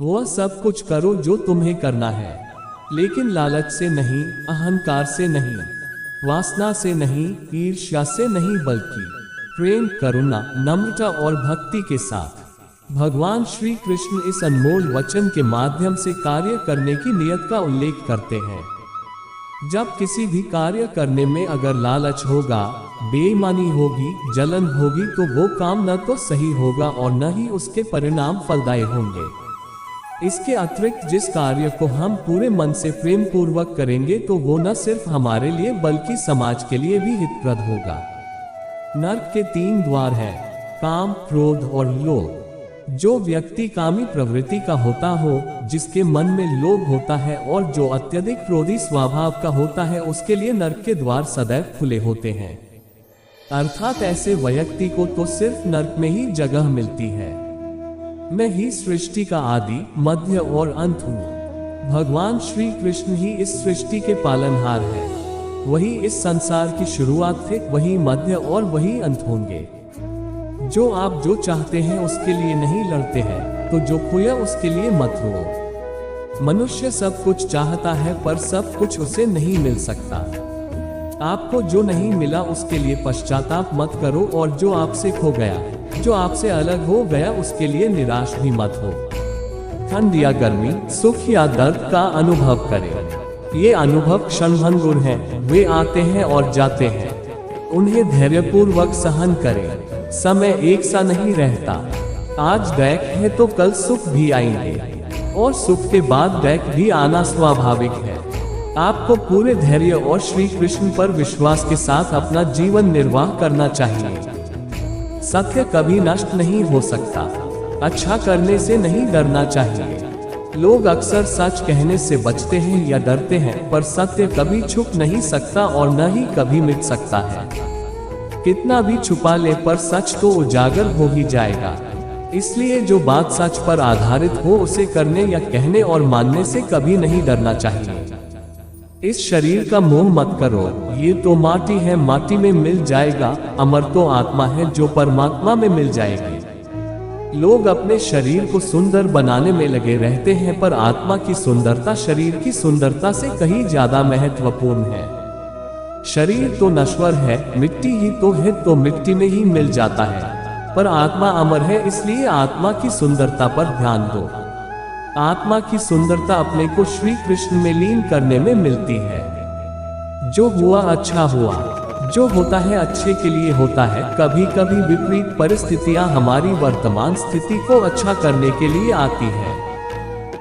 वह सब कुछ करो जो तुम्हें करना है, लेकिन लालच से नहीं, अहंकार से नहीं, वासना से नहीं, ईर्ष्या से नहीं, बल्कि प्रेम, करुणा, नम्रता और भक्ति के साथ। भगवान श्री कृष्ण इस अनमोल वचन के माध्यम से कार्य करने की नियत का उल्लेख करते हैं। जब किसी भी कार्य करने में अगर लालच होगा, बेईमानी होगी, जलन होगी, तो वो काम न तो सही होगा और न ही उसके परिणाम फलदायी होंगे। इसके अतिरिक्त जिस कार्य को हम पूरे मन से प्रेम पूर्वक करेंगे तो वो न सिर्फ हमारे लिए बल्कि समाज के लिए भी हितप्रद होगा। नरक के 3 द्वार हैं, काम, क्रोध और लोभ। जो व्यक्ति कामी प्रवृत्ति का होता हो, जिसके मन में लोभ होता है और जो अत्यधिक क्रोधी स्वभाव का होता है, उसके लिए नरक के द्वार सदैव खुले होते हैं। अर्थात ऐसे व्यक्ति को तो सिर्फ नरक में ही जगह मिलती है। मैं ही सृष्टि का आदि, मध्य और अंत हूँ। भगवान श्री कृष्ण ही इस सृष्टि के पालनहार हैं। वही इस संसार की शुरुआत थे, वही मध्य और वही अंत होंगे। जो आप जो चाहते हैं उसके लिए नहीं लड़ते हैं, तो जो खोया उसके लिए मत रो। मनुष्य सब कुछ चाहता है पर सब कुछ उसे नहीं मिल सकता। आपको जो नहीं मिला उसके लिए पश्चाताप मत करो, और जो आपसे खो गया, जो आपसे अलग हो गया, उसके लिए निराश भी मत हो। ठंड या गर्मी, सुख या दर्द का अनुभव करें। ये अनुभव क्षणभंगुर हैं, वे आते हैं और जाते हैं। उन्हें धैर्यपूर्वक सहन करें। समय एक सा नहीं रहता। आज दैक है तो कल सुख भी आएंगे, और सुख के बाद दैक भी आना स्वाभाविक है। आपको पूरे धैर्य और श्री कृष्ण पर विश्वास के साथ अपना जीवन निर्वाह करना चाहिए। सत्य कभी नष्ट नहीं हो सकता। अच्छा करने से नहीं डरना चाहिए। लोग अक्सर सच कहने से बचते हैं या डरते हैं, पर सत्य कभी छुप नहीं सकता और न ही कभी मिट सकता है। कितना भी छुपा ले पर सच तो उजागर हो ही जाएगा। इसलिए जो बात सच पर आधारित हो उसे करने या कहने और मानने से कभी नहीं डरना चाहिए। इस शरीर का मोह मत करो, ये तो माटी है, माटी में मिल जाएगा। अमर तो आत्मा है जो परमात्मा में मिल जाएगी। लोग अपने शरीर को सुंदर बनाने में लगे रहते हैं, पर आत्मा की सुंदरता शरीर की सुंदरता से कहीं ज्यादा महत्वपूर्ण है। शरीर तो नश्वर है, मिट्टी ही तो है, तो मिट्टी में ही मिल जाता है, पर आत्मा अमर है। इसलिए आत्मा की सुंदरता पर ध्यान दो। आत्मा की सुंदरता अपने को श्री कृष्ण में लीन करने में मिलती है। जो हुआ अच्छा हुआ, जो होता है अच्छे के लिए होता है। कभी कभी विपरीत परिस्थितियां हमारी वर्तमान स्थिति को अच्छा करने के लिए आती है।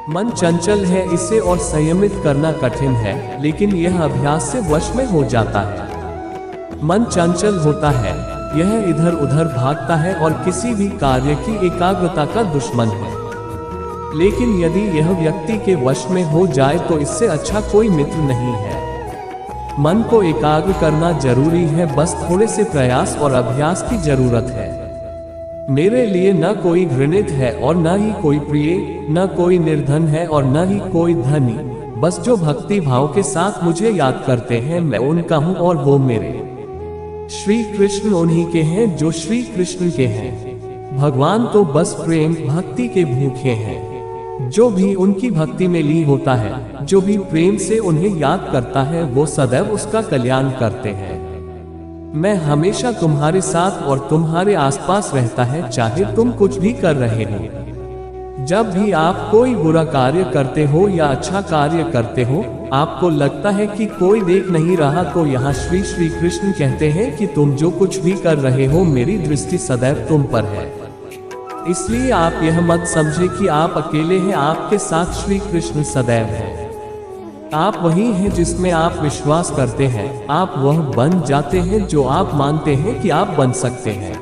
मन चंचल है, इसे और संयमित करना कठिन है, लेकिन यह अभ्यास से वश में हो जाता है। मन चंचल होता है, यह इधर उधर भागता है और किसी भी कार्य की एकाग्रता का दुश्मन है। लेकिन यदि यह व्यक्ति के वश में हो जाए तो इससे अच्छा कोई मित्र नहीं है। मन को एकाग्र करना जरूरी है, बस थोड़े से प्रयास और अभ्यास की जरूरत है। मेरे लिए न कोई घृणित है और न ही कोई प्रिय, न कोई निर्धन है और न ही कोई धनी। बस जो भक्ति भाव के साथ मुझे याद करते हैं, मैं उनका हूँ और वो मेरे। श्री कृष्ण उन्हीं के हैं जो श्री कृष्ण के हैं। भगवान तो बस प्रेम भक्ति के भूखे हैं। जो भी उनकी भक्ति में लीन होता है, जो भी प्रेम से उन्हें याद करता है, वो सदैव उसका कल्याण करते हैं। मैं हमेशा तुम्हारे साथ और तुम्हारे आसपास रहता है, चाहे तुम कुछ भी कर रहे हो। जब भी आप कोई बुरा कार्य करते हो या अच्छा कार्य करते हो, आपको लगता है कि कोई देख नहीं रहा, तो यहाँ श्री कृष्ण कहते हैं कि तुम जो कुछ भी कर रहे हो, मेरी दृष्टि सदैव तुम पर है। इसलिए आप यह मत समझे कि आप अकेले हैं, आपके साथ श्री कृष्ण सदैव है। आप वही हैं जिसमें आप विश्वास करते हैं। आप वह बन जाते हैं जो आप मानते हैं कि आप बन सकते हैं।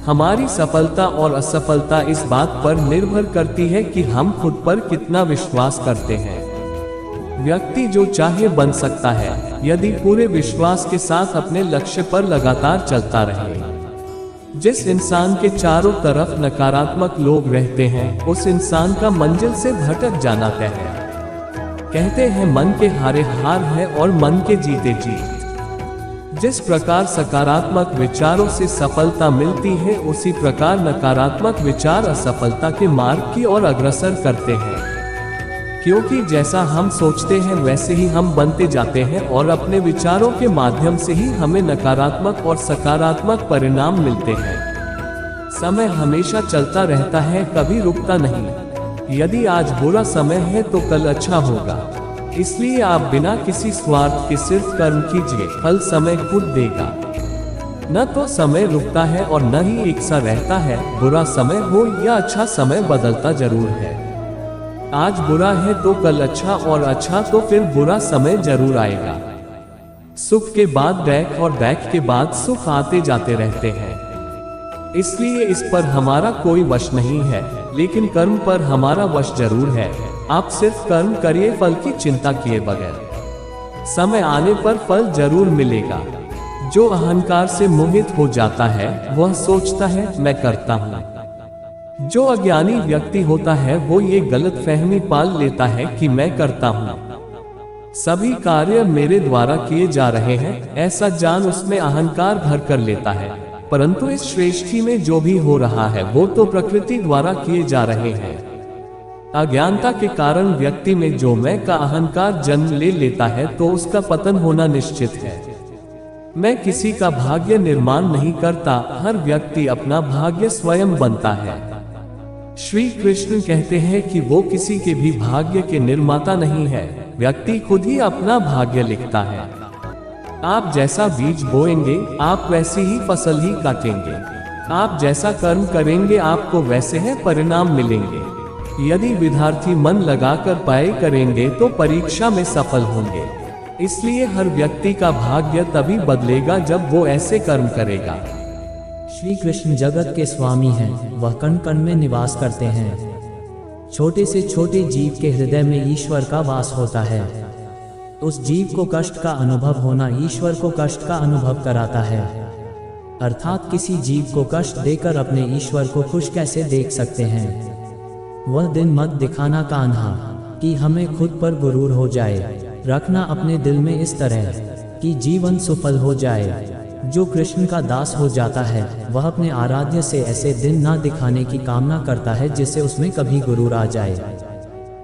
हमारी सफलता और असफलता इस बात पर निर्भर करती है कि हम खुद पर कितना विश्वास करते हैं। व्यक्ति जो चाहे बन सकता है, यदि पूरे विश्वास के साथ अपने लक्ष्य पर लगातार चलता रहे। जिस इंसान के चारों तरफ नकारात्मक लोग रहते हैं, उस इंसान का मंजिल से भटक जाना तय है। कहते हैं मन के हारे हार है और मन के जीते जीत। जिस प्रकार सकारात्मक विचारों से सफलता मिलती है, उसी प्रकार नकारात्मक विचार असफलता के मार्ग की ओर अग्रसर करते हैं। क्योंकि जैसा हम सोचते हैं वैसे ही हम बनते जाते हैं और अपने विचारों के माध्यम से ही हमें नकारात्मक और सकारात्मक परिणाम मिलते हैं। समय हमेशा चलता रहता है, कभी रुकता नहीं। यदि आज बुरा समय है तो कल अच्छा होगा। इसलिए आप बिना किसी स्वार्थ के सिर्फ कर्म कीजिए, फल समय खुद देगा। न तो समय रुकता है और न ही एक सा रहता है। बुरा समय हो या अच्छा समय बदलता जरूर है। आज बुरा है तो कल अच्छा, और अच्छा तो फिर बुरा समय जरूर आएगा। सुख के बाद बैक और बैक के बाद सुख आते जाते रहते हैं। इसलिए इस पर हमारा कोई वश नहीं है, लेकिन कर्म पर हमारा वश जरूर है। आप सिर्फ कर्म करिए, फल की चिंता किए बगैर। समय आने पर फल जरूर मिलेगा। जो अहंकार से मोहित हो जाता है वह सोचता है मैं करता हूँ। जो अज्ञानी व्यक्ति होता है वो ये गलतफहमी पाल लेता है कि मैं करता हूँ, सभी कार्य मेरे द्वारा किए जा रहे हैं, ऐसा जान उसमें अहंकार भर कर लेता है। परंतु इस सृष्टि में जो भी हो रहा है वो तो प्रकृति द्वारा किए जा रहे हैं। अज्ञानता के कारण व्यक्ति में जो मैं का अहंकार जन्म ले लेता है तो उसका पतन होना निश्चित है। मैं किसी का भाग्य निर्माण नहीं करता, हर व्यक्ति अपना भाग्य स्वयं बनता है। श्री कृष्ण कहते हैं कि वो किसी के भी भाग्य के निर्माता नहीं है, व्यक्ति खुद ही अपना भाग्य लिखता है। आप जैसा बीज बोएंगे आप वैसी ही फसल ही काटेंगे। आप जैसा कर्म करेंगे आपको वैसे ही परिणाम मिलेंगे। यदि विद्यार्थी मन लगाकर पढ़ाई करेंगे तो परीक्षा में सफल होंगे। इसलिए हर व्यक्ति का भाग्य तभी बदलेगा जब वो ऐसे कर्म करेगा। श्री कृष्ण जगत के स्वामी हैं, वह कण कण में निवास करते हैं। छोटे से छोटे जीव के हृदय में ईश्वर का वास होता है। उस जीव को कष्ट का अनुभव होना ईश्वर को कष्ट का अनुभव कराता है। अर्थात किसी जीव को कष्ट देकर अपने ईश्वर को खुश कैसे देख सकते हैं। वह दिन मत दिखाना कान्हा कि हमें खुद पर गुरूर हो जाए। रखना अपने दिल में इस तरह कि जीवन सफल हो जाए। जो कृष्ण का दास हो जाता है वह अपने आराध्य से ऐसे दिन ना दिखाने की कामना करता है जिससे उसमें कभी गुरूर आ जाए।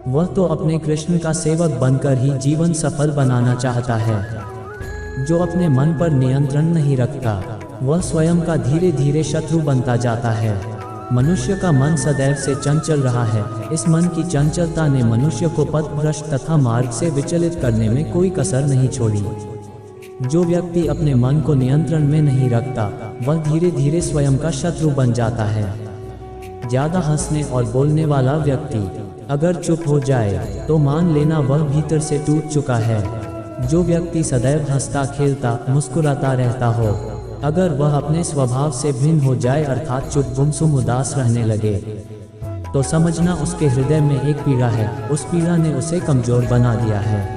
वह तो अपने कृष्ण का सेवक बनकर ही जीवन सफल बनाना चाहता है। जो अपने मन पर नियंत्रण नहीं रखता वह स्वयं का धीरे धीरे शत्रु बनता जाता है। मनुष्य का मन सदैव से चंचल रहा है। इस मन की चंचलता ने मनुष्य को पथभ्रष्ट तथा मार्ग से विचलित करने में कोई कसर नहीं छोड़ी। जो व्यक्ति अपने मन को नियंत्रण में नहीं रखता वह धीरे धीरे स्वयं का शत्रु बन जाता है। ज्यादा हंसने और बोलने वाला व्यक्ति अगर चुप हो जाए तो मान लेना वह भीतर से टूट चुका है। जो व्यक्ति सदैव हंसता खेलता मुस्कुराता रहता हो, अगर वह अपने स्वभाव से भिन्न हो जाए अर्थात चुप गुमसुम उदास रहने लगे तो समझना उसके हृदय में एक पीड़ा है। उस पीड़ा ने उसे कमजोर बना दिया है।